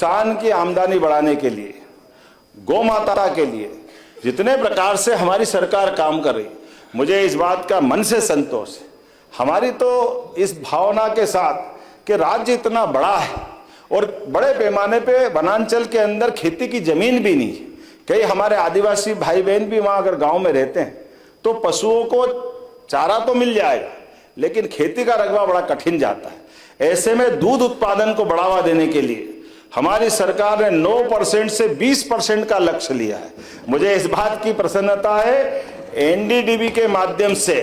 किसान की आमदनी बढ़ाने के लिए, गौ माता के लिए जितने प्रकार से हमारी सरकार काम कर रही, मुझे इस बात का मन से संतोष है। हमारी तो इस भावना के साथ कि राज्य इतना बड़ा है और बड़े पैमाने पे वनांचल के अंदर खेती की जमीन भी नहीं है। कई हमारे आदिवासी भाई बहन भी वहाँ अगर गांव में रहते हैं तो पशुओं को चारा तो मिल जाएगा, लेकिन खेती का रकबा बड़ा कठिन जाता है। ऐसे में दूध उत्पादन को बढ़ावा देने के लिए हमारी सरकार ने 9% से 20% का लक्ष्य लिया है। मुझे इस बात की प्रसन्नता है, एनडीडीबी के माध्यम से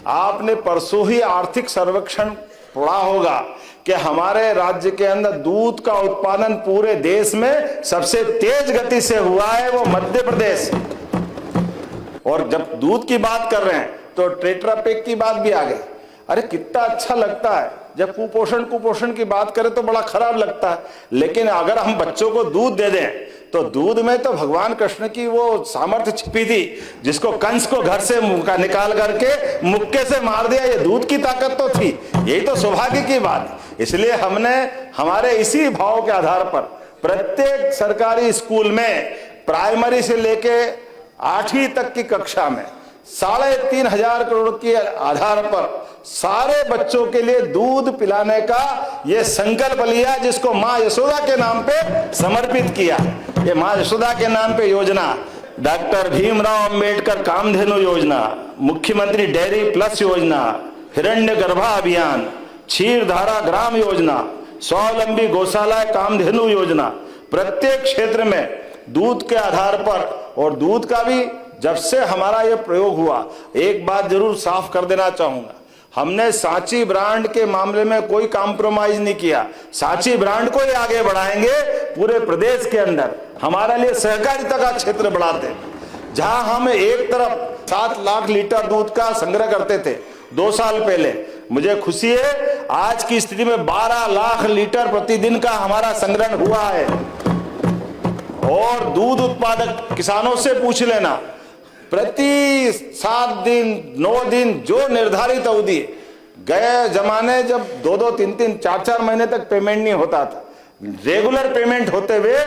आपने परसों ही आर्थिक सर्वेक्षण पढ़ा होगा कि हमारे राज्य के अंदर दूध का उत्पादन पूरे देश में सबसे तेज गति से हुआ है, वो मध्य प्रदेश। और जब दूध की बात कर रहे हैं तो टेट्रा पैक की बात भी आ गई। अरे कितना अच्छा लगता है जब कुपोषण की बात करें तो बड़ा खराब लगता है, लेकिन अगर हम बच्चों को दूध दे दें तो दूध में तो भगवान कृष्ण की वो सामर्थ्य छिपी थी, जिसको कंस को घर से निकाल करके मुक्के से मार दिया। ये दूध की ताकत तो थी, यही तो सौभाग्य की बात है। इसलिए हमने हमारे इसी भाव के आधार पर प्रत्येक सरकारी स्कूल में प्राइमरी से लेके 8वीं तक की कक्षा में 3,500 करोड़ के आधार पर सारे बच्चों के लिए दूध पिलाने का ये संकल्प लिया, जिसको मां यशोदा के नाम पे समर्पित किया। ये मां यशोदा के नाम पे योजना, डॉक्टर भीमराव अंबेडकर कामधेनु योजना, मुख्यमंत्री डेयरी प्लस योजना, हिरण्यगर्भा अभियान, क्षीरधारा ग्राम योजना, स्वावलंबी गौशाला कामधेनु योजना, प्रत्येक क्षेत्र में दूध के आधार पर। और दूध का भी जब से हमारा ये प्रयोग हुआ, एक बात जरूर साफ कर देना चाहूंगा, हमने सांची ब्रांड के मामले में कोई कॉम्प्रोमाइज नहीं किया। सांची ब्रांड को ही आगे बढ़ाएंगे पूरे प्रदेश के अंदर। हमारे लिए सहकारिता का क्षेत्र बढ़ाते हैं, जहां हम एक तरफ 7 लाख लीटर दूध का संग्रह करते थे 2 साल पहले, मुझे खुशी है आज की स्थिति में 12 लाख लीटर प्रतिदिन का हमारा संग्रहण हुआ है। और दूध उत्पादक किसानों से पूछ लेना, प्रति 7 दिन 9 दिन जो निर्धारित अवधि, गए जमाने जब 2-2, 3-3, 4-4 महीने तक पेमेंट नहीं होता था, रेगुलर पेमेंट होते हुए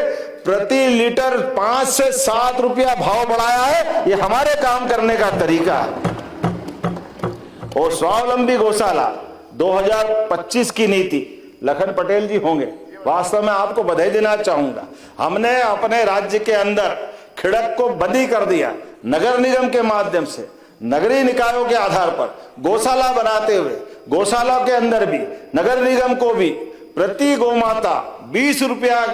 प्रति लीटर 5 से 7 रुपया भाव बढ़ाया है। ये हमारे काम करने का तरीका है। और स्वावलंबी गौशाला 2025 की नीति, लखन पटेल जी होंगे, वास्तव में आपको बधाई देना चाहूंगा। हमने अपने राज्य के अंदर खिड़क को बंदी कर दिया, नगर निगम के माध्यम से नगरीय निकायों के आधार पर गौशाला बनाते हुए, गौशाला के अंदर भी नगर निगम को भी प्रति गौमाता 20 रुपया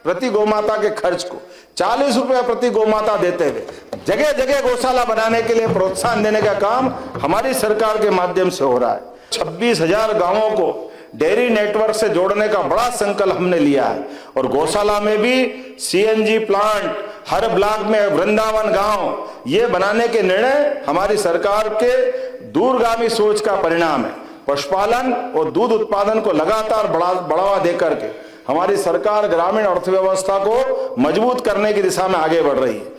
प्रति गौमाता के खर्च को 40 रुपया प्रति गौमाता देते हुए जगह जगह गौशाला बनाने के लिए प्रोत्साहन देने का काम हमारी सरकार के माध्यम से हो रहा है। 26,000 गांवों को डेयरी नेटवर्क से जोड़ने का बड़ा संकल्प हमने लिया है। और गौशाला में भी सीएनजी प्लांट हर ब्लॉक में, वृंदावन गांव, ये बनाने के निर्णय हमारी सरकार के दूरगामी सोच का परिणाम है। पशुपालन और दूध उत्पादन को लगातार बढ़ावा देकर के हमारी सरकार ग्रामीण अर्थव्यवस्था को मजबूत करने की दिशा में आगे बढ़ रही है।